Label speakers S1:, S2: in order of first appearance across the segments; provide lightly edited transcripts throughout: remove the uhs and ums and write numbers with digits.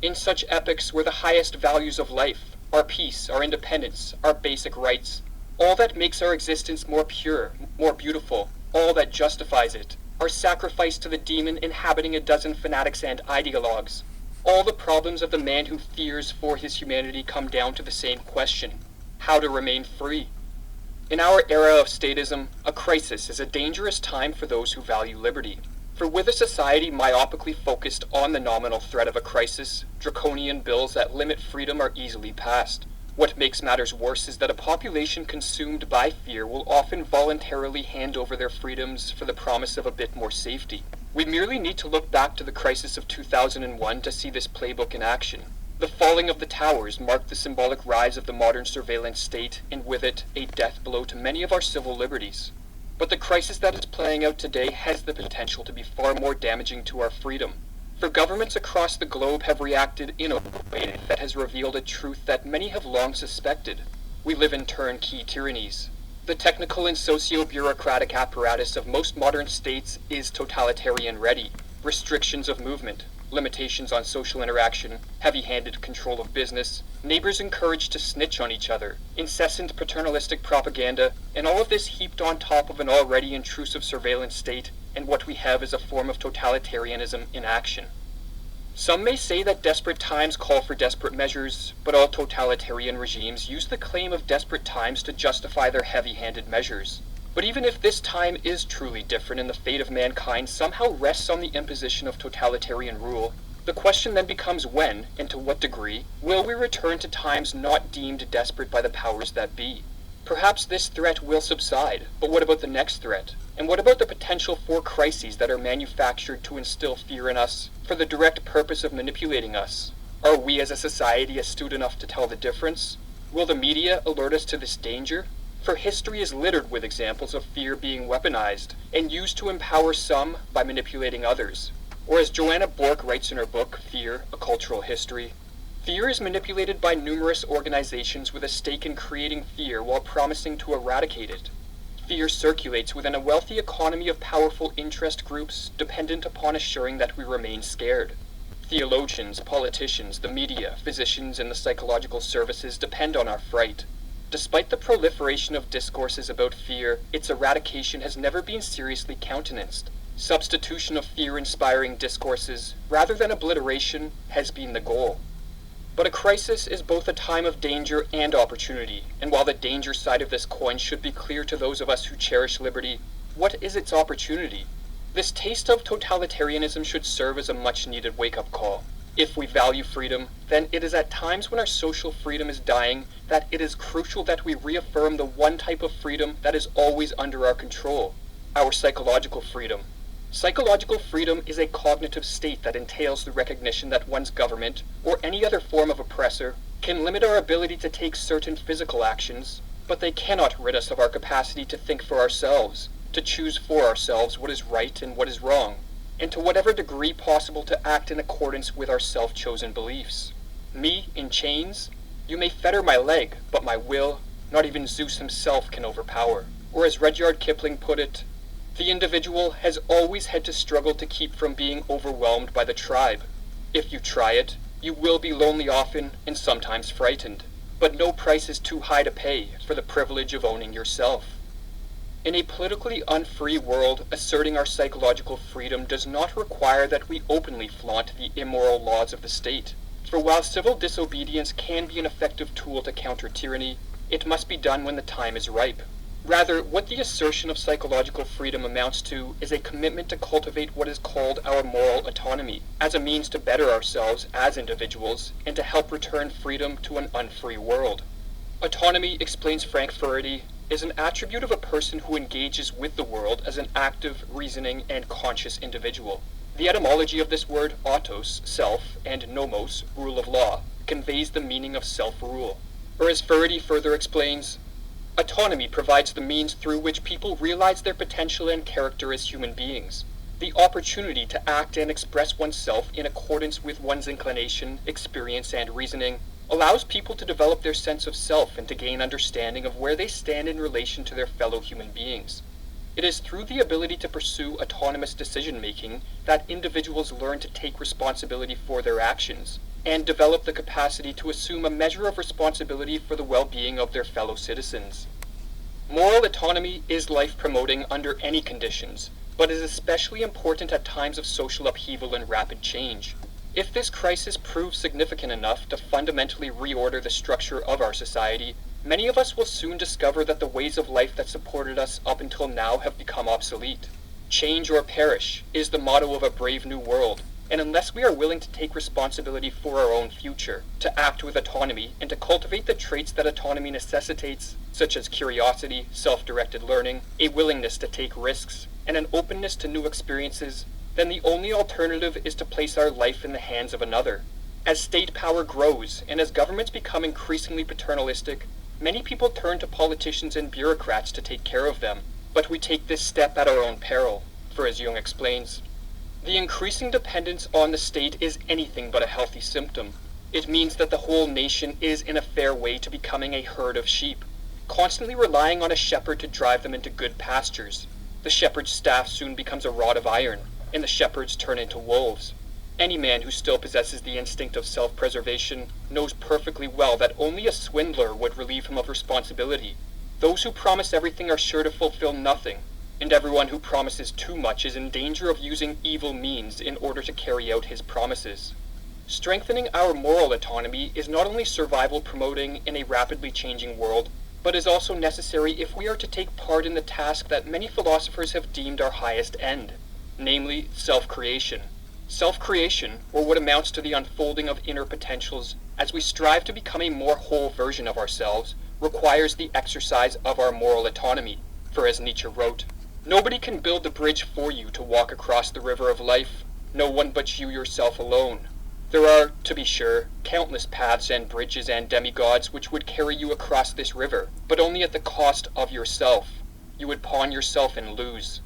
S1: In such epics were the highest values of life, our peace, our independence, our basic rights, all that makes our existence more pure, more beautiful, all that justifies it, are sacrificed to the demon inhabiting a dozen fanatics and ideologues. All the problems of the man who fears for his humanity come down to the same question: how to remain free. In our era of statism, a crisis is a dangerous time for those who value liberty. For with a society myopically focused on the nominal threat of a crisis, draconian bills that limit freedom are easily passed. What makes matters worse is that a population consumed by fear will often voluntarily hand over their freedoms for the promise of a bit more safety. We merely need to look back to the crisis of 2001 to see this playbook in action. The falling of the towers marked the symbolic rise of the modern surveillance state, and with it, a death blow to many of our civil liberties. But the crisis that is playing out today has the potential to be far more damaging to our freedom. For governments across the globe have reacted in a way that has revealed a truth that many have long suspected. We live in turnkey tyrannies. The technical and socio-bureaucratic apparatus of most modern states is totalitarian ready. Restrictions of movement, limitations on social interaction, heavy-handed control of business, neighbors encouraged to snitch on each other, incessant paternalistic propaganda, and all of this heaped on top of an already intrusive surveillance state, and what we have is a form of totalitarianism in action. Some may say that desperate times call for desperate measures, but all totalitarian regimes use the claim of desperate times to justify their heavy-handed measures. But even if this time is truly different and the fate of mankind somehow rests on the imposition of totalitarian rule, the question then becomes when, and to what degree, will we return to times not deemed desperate by the powers that be? Perhaps this threat will subside, but what about the next threat? And what about the potential for crises that are manufactured to instill fear in us for the direct purpose of manipulating us? Are we as a society astute enough to tell the difference? Will the media alert us to this danger? For history is littered with examples of fear being weaponized and used to empower some by manipulating others. Or as Joanna Bork writes in her book, Fear, A Cultural History, fear is manipulated by numerous organizations with a stake in creating fear while promising to eradicate it. Fear circulates within a wealthy economy of powerful interest groups dependent upon assuring that we remain scared. Theologians, politicians, the media, physicians, and the psychological services depend on our fright. Despite the proliferation of discourses about fear, its eradication has never been seriously countenanced. Substitution of fear-inspiring discourses, rather than obliteration, has been the goal. But a crisis is both a time of danger and opportunity, and while the danger side of this coin should be clear to those of us who cherish liberty, what is its opportunity? This taste of totalitarianism should serve as a much-needed wake-up call. If we value freedom, then it is at times when our social freedom is dying that it is crucial that we reaffirm the one type of freedom that is always under our control, our psychological freedom. Psychological freedom is a cognitive state that entails the recognition that one's government, or any other form of oppressor, can limit our ability to take certain physical actions, but they cannot rid us of our capacity to think for ourselves, to choose for ourselves what is right and what is wrong, and to whatever degree possible to act in accordance with our self-chosen beliefs. Me, in chains? You may fetter my leg, but my will, not even Zeus himself can overpower. Or as Rudyard Kipling put it, the individual has always had to struggle to keep from being overwhelmed by the tribe. If you try it, you will be lonely often and sometimes frightened, but no price is too high to pay for the privilege of owning yourself. In a politically unfree world, asserting our psychological freedom does not require that we openly flaunt the immoral laws of the state. For while civil disobedience can be an effective tool to counter tyranny, it must be done when the time is ripe. Rather, what the assertion of psychological freedom amounts to is a commitment to cultivate what is called our moral autonomy, as a means to better ourselves as individuals and to help return freedom to an unfree world. Autonomy, explains Frank Furedi, is an attribute of a person who engages with the world as an active, reasoning, and conscious individual. The etymology of this word, autos, self, and nomos, rule of law, conveys the meaning of self-rule. Or as Furedi further explains, autonomy provides the means through which people realize their potential and character as human beings. The opportunity to act and express oneself in accordance with one's inclination, experience, and reasoning allows people to develop their sense of self and to gain understanding of where they stand in relation to their fellow human beings. It is through the ability to pursue autonomous decision-making that individuals learn to take responsibility for their actions and develop the capacity to assume a measure of responsibility for the well-being of their fellow citizens. Moral autonomy is life-promoting under any conditions, but is especially important at times of social upheaval and rapid change. If this crisis proves significant enough to fundamentally reorder the structure of our society, many of us will soon discover that the ways of life that supported us up until now have become obsolete. Change or perish is the motto of a brave new world, and unless we are willing to take responsibility for our own future, to act with autonomy, and to cultivate the traits that autonomy necessitates, such as curiosity, self-directed learning, a willingness to take risks, and an openness to new experiences, then the only alternative is to place our life in the hands of another. As state power grows, and as governments become increasingly paternalistic, many people turn to politicians and bureaucrats to take care of them. But we take this step at our own peril, for as Jung explains, the increasing dependence on the state is anything but a healthy symptom. It means that the whole nation is in a fair way to becoming a herd of sheep, constantly relying on a shepherd to drive them into good pastures. The shepherd's staff soon becomes a rod of iron, and the shepherds turn into wolves. Any man who still possesses the instinct of self-preservation knows perfectly well that only a swindler would relieve him of responsibility. Those who promise everything are sure to fulfill nothing, and everyone who promises too much is in danger of using evil means in order to carry out his promises. Strengthening our moral autonomy is not only survival promoting in a rapidly changing world, but is also necessary if we are to take part in the task that many philosophers have deemed our highest end, namely self-creation. Self-creation, or what amounts to the unfolding of inner potentials, as we strive to become a more whole version of ourselves, requires the exercise of our moral autonomy, for as Nietzsche wrote, "Nobody can build the bridge for you to walk across the river of life, no one but you yourself alone. There are, to be sure, countless paths and bridges and demigods which would carry you across this river, but only at the cost of yourself. You would pawn yourself and lose."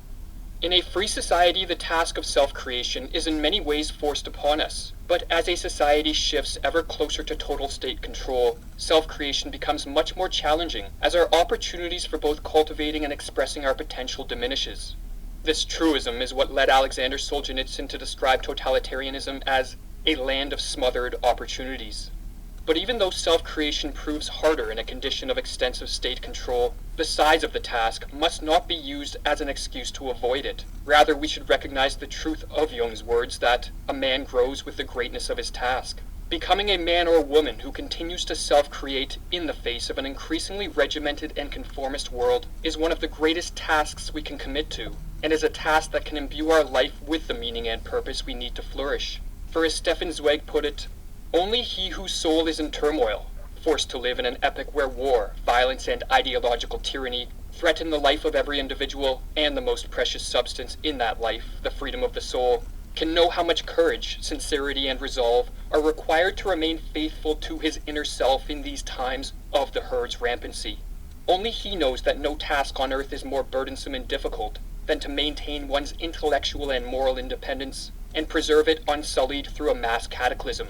S1: In a free society, the task of self-creation is in many ways forced upon us, but as a society shifts ever closer to total state control, self-creation becomes much more challenging as our opportunities for both cultivating and expressing our potential diminishes. This truism is what led Alexander Solzhenitsyn to describe totalitarianism as a land of smothered opportunities. But even though self-creation proves harder in a condition of extensive state control, the size of the task must not be used as an excuse to avoid it. Rather, we should recognize the truth of Jung's words that a man grows with the greatness of his task. Becoming a man or woman who continues to self-create in the face of an increasingly regimented and conformist world is one of the greatest tasks we can commit to, and is a task that can imbue our life with the meaning and purpose we need to flourish. For as Stefan Zweig put it, only he whose soul is in turmoil, forced to live in an epoch where war, violence, and ideological tyranny threaten the life of every individual and the most precious substance in that life, the freedom of the soul, can know how much courage, sincerity, and resolve are required to remain faithful to his inner self in these times of the herd's rampancy. Only he knows that no task on earth is more burdensome and difficult than to maintain one's intellectual and moral independence and preserve it unsullied through a mass cataclysm.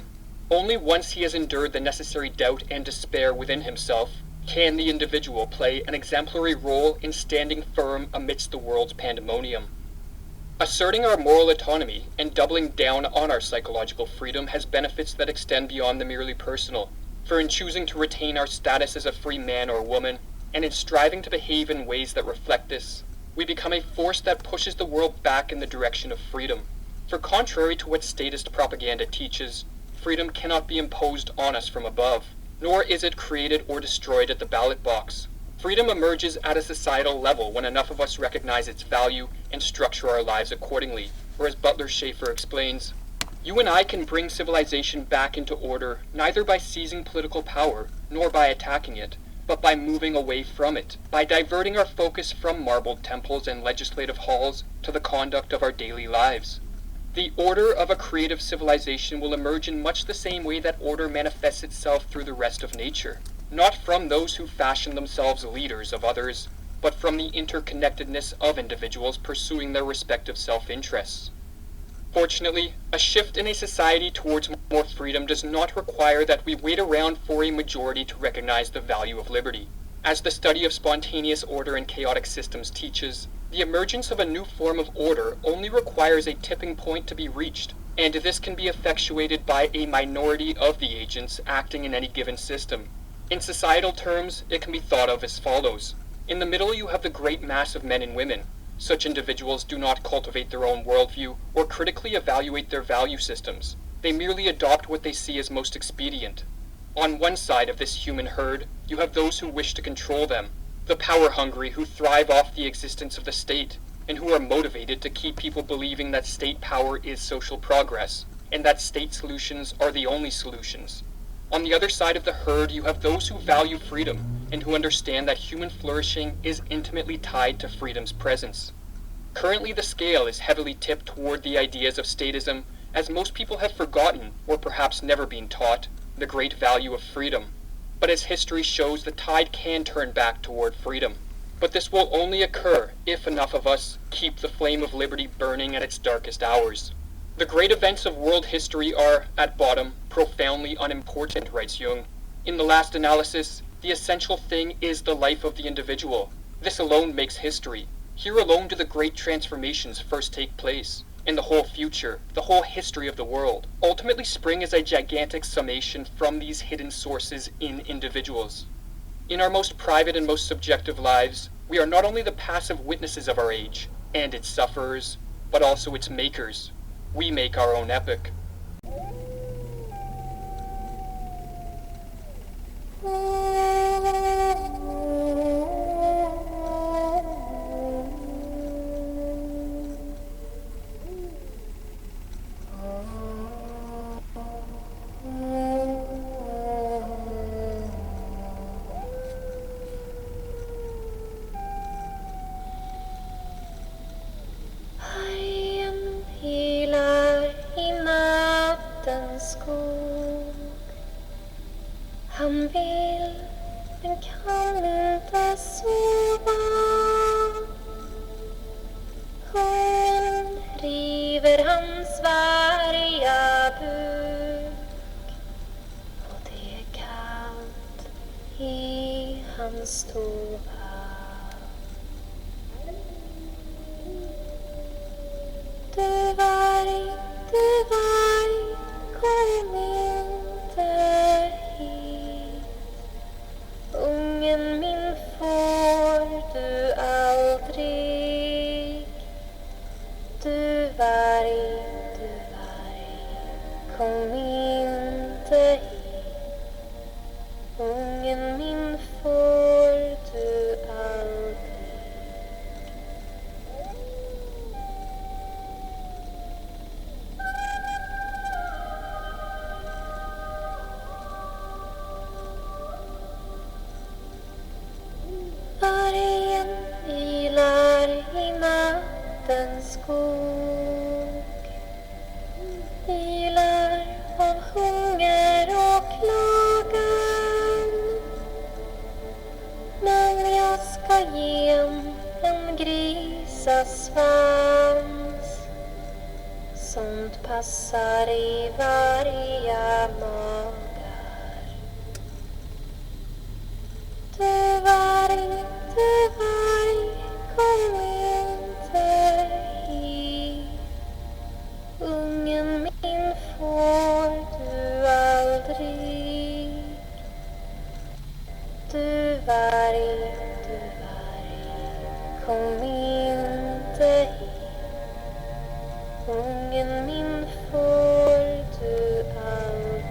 S1: Only once he has endured the necessary doubt and despair within himself can the individual play an exemplary role in standing firm amidst the world's pandemonium. Asserting our moral autonomy and doubling down on our psychological freedom has benefits that extend beyond the merely personal, for in choosing to retain our status as a free man or woman, and in striving to behave in ways that reflect this, we become a force that pushes the world back in the direction of freedom. For contrary to what statist propaganda teaches, freedom cannot be imposed on us from above, nor is it created or destroyed at the ballot box. Freedom emerges at a societal level when enough of us recognize its value and structure our lives accordingly, or as Butler Schaeffer explains, "You and I can bring civilization back into order neither by seizing political power nor by attacking it, but by moving away from it, by diverting our focus from marbled temples and legislative halls to the conduct of our daily lives. The order of a creative civilization will emerge in much the same way that order manifests itself through the rest of nature, not from those who fashion themselves leaders of others, but from the interconnectedness of individuals pursuing their respective self-interests." Fortunately, a shift in a society towards more freedom does not require that we wait around for a majority to recognize the value of liberty. As the study of spontaneous order in chaotic systems teaches, the emergence of a new form of order only requires a tipping point to be reached, and this can be effectuated by a minority of the agents acting in any given system. In societal terms, it can be thought of as follows. In the middle you have the great mass of men and women. Such individuals do not cultivate their own worldview or critically evaluate their value systems. They merely adopt what they see as most expedient. On one side of this human herd, you have those who wish to control them, the power-hungry who thrive off the existence of the state, and who are motivated to keep people believing that state power is social progress, and that state solutions are the only solutions. On the other side of the herd, you have those who value freedom, and who understand that human flourishing is intimately tied to freedom's presence. Currently, the scale is heavily tipped toward the ideas of statism, as most people have forgotten, or perhaps never been taught, the great value of freedom. But as history shows, the tide can turn back toward freedom. But this will only occur if enough of us keep the flame of liberty burning at its darkest hours. The great events of world history are, at bottom, profoundly unimportant, writes Jung. In the last analysis, the essential thing is the life of the individual. This alone makes history. Here alone do the great transformations first take place, and the whole future, the whole history of the world, ultimately spring as a gigantic summation from these hidden sources in individuals. In our most private and most subjective lives, we are not only the passive witnesses of our age, and its sufferers, but also its makers. We make our own epoch.
S2: Han vill men kan inte sova. Hon river hans varga buk och det är kallt i hans stova. Du varg, kom inte hit. Ungen min får du aldrig. Du varg, kom inte hit. Ungen min får du aldrig. Vargen ylar i nattens skog, ylar av hunger och klagan. Men jag ska ge en grisasvans, sånt passar i varje magar. Du varg, kom inte hit. Ungen min får du aldrig. Du varg, kom inte hit. Ungen min får du aldrig.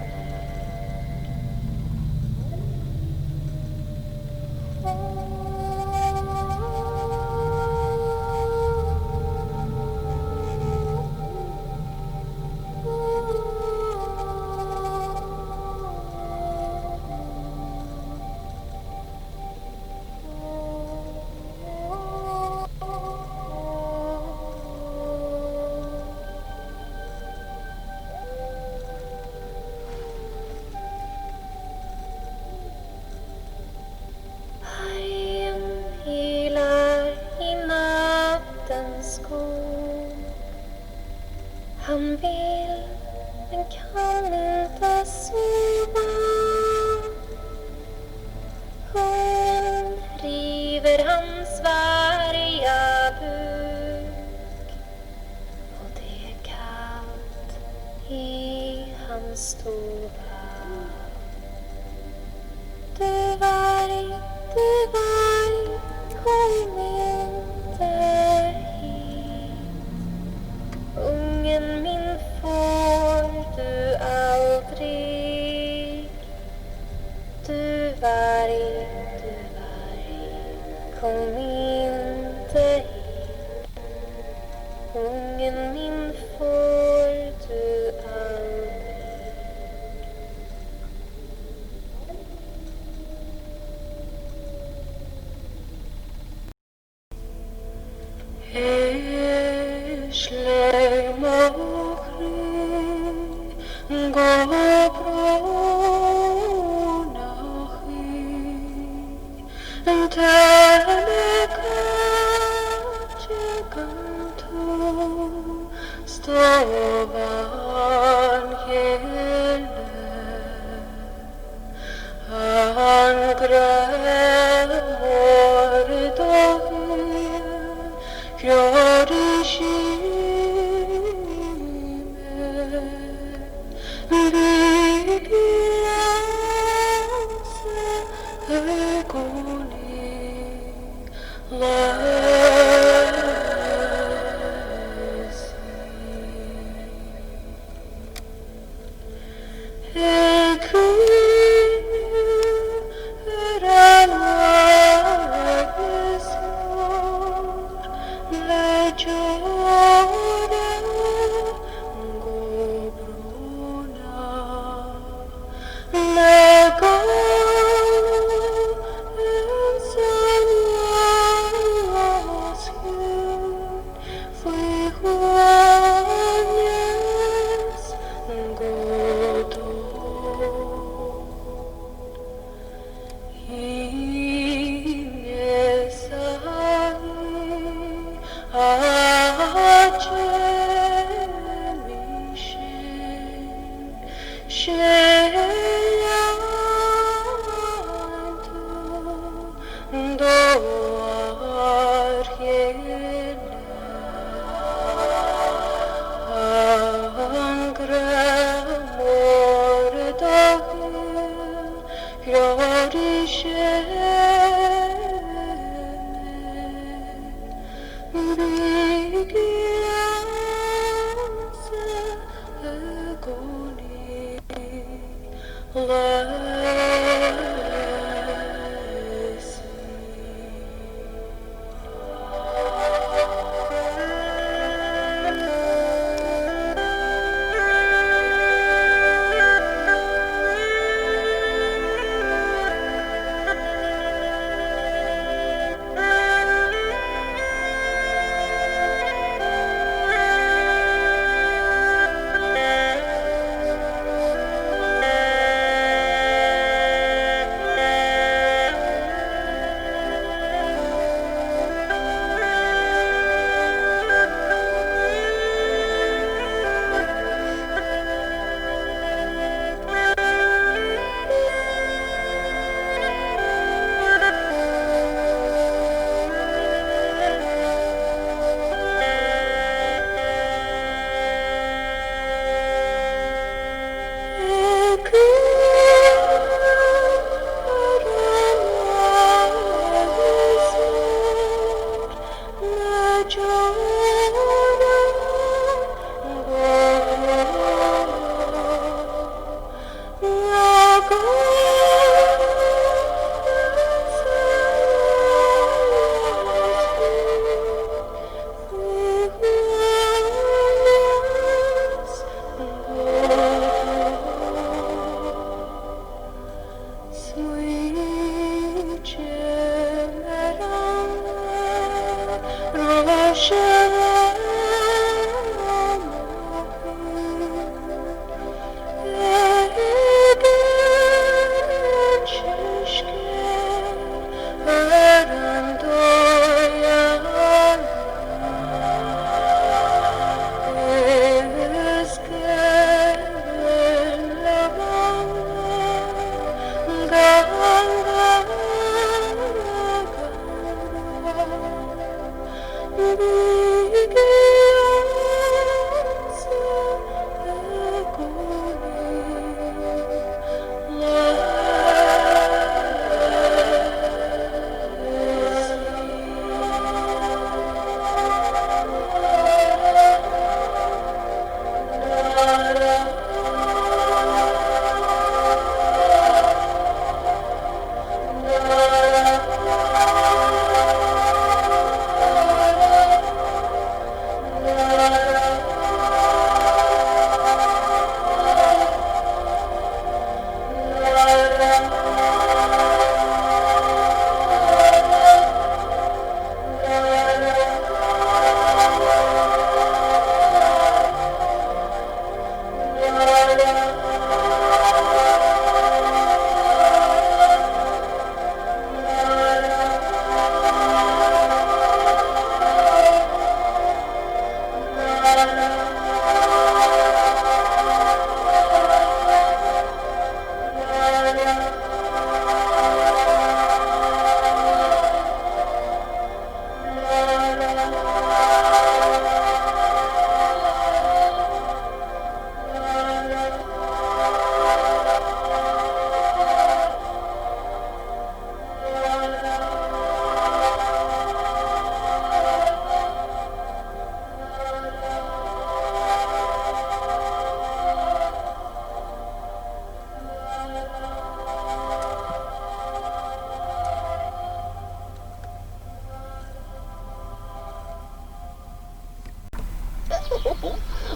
S2: Han vill men kan inte sova. Hon river hans varga buk och det är kallt i hans stova. Du varg, kom inte hit. Ungen min får du aldrig. Du varg, kom inte hit. Ungen min får du aldrig.
S3: Lynx.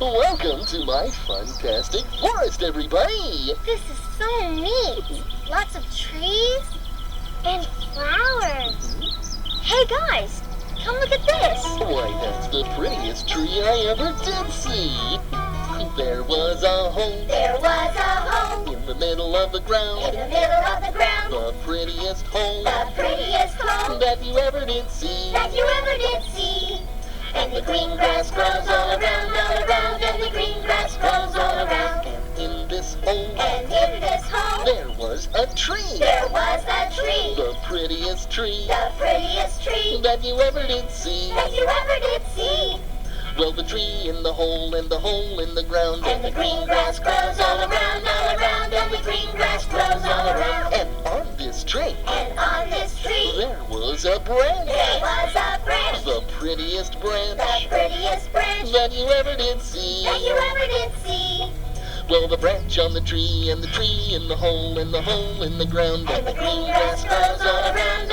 S3: Welcome to my fantastic forest, everybody!
S2: This is so neat. Lots of trees and flowers. Hey guys, come look at this.
S3: Why, that's the prettiest tree I ever did see! There was a hole
S2: There was a hole
S3: in the middle of the
S2: in
S3: ground,
S2: the middle of the ground.
S3: the prettiest hole
S2: The prettiest hole
S3: that you ever did see.
S2: that you ever did see. And the green grass grows all around, and the green grass grows all around.
S3: And in this hole,
S2: And in this hole,
S3: there was a tree,
S2: there was a tree.
S3: the prettiest tree
S2: The prettiest tree
S3: that you ever did see.
S2: that you ever did see.
S3: Well, the tree in the hole and the hole in the ground,
S2: And the green grass grows all around, and the green grass grows all around.
S3: and on this tree,
S2: And on this tree,
S3: there was a branch,
S2: there was a branch.
S3: the prettiest
S2: The
S3: branch
S2: prettiest branch
S3: that you ever did see.
S2: that you ever did see.
S3: Well, the branch on the tree and the tree in the hole and the hole in the ground,
S2: And the green grass grows all around,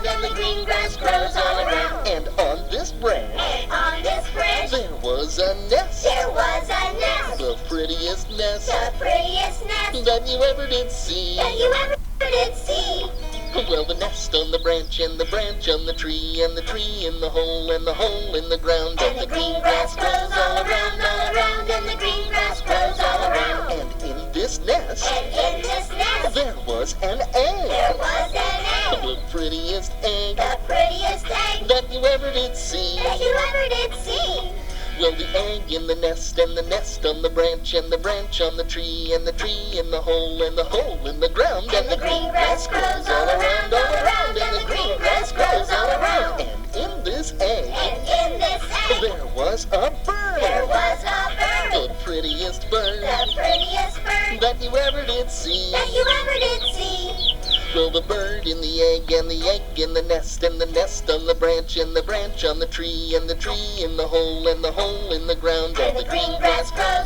S2: and the green grass grows all around.
S3: and on this branch,
S2: And on this branch,
S3: there was a nest,
S2: there was a nest.
S3: the prettiest nest
S2: The prettiest nest
S3: that you ever did see.
S2: that you ever did see.
S3: Well, the nest on the branch and the branch on the tree and the tree in the hole and the hole in the ground,
S2: And the green grass grows all around, and the green grass grows all around.
S3: and in this nest,
S2: And in this nest,
S3: there was an
S2: there
S3: egg,
S2: was an egg.
S3: the prettiest egg
S2: The prettiest egg
S3: that you ever did see.
S2: that you ever did see.
S3: Well, the egg in the nest and the nest on the branch and the branch on the tree and the tree in the hole and the hole in the ground,
S2: And the green grass grows all around, and the green grass grows all around.
S3: And in this egg,
S2: And in this egg,
S3: there was a bird,
S2: there was a bird.
S3: the prettiest bird
S2: The prettiest bird
S3: that you ever did see.
S2: that you ever did see.
S3: Well, the bird in the egg and the egg in the nest and the nest on the branch and the branch on the tree and the tree in the hole and the hole in the ground,
S2: And the green grass grows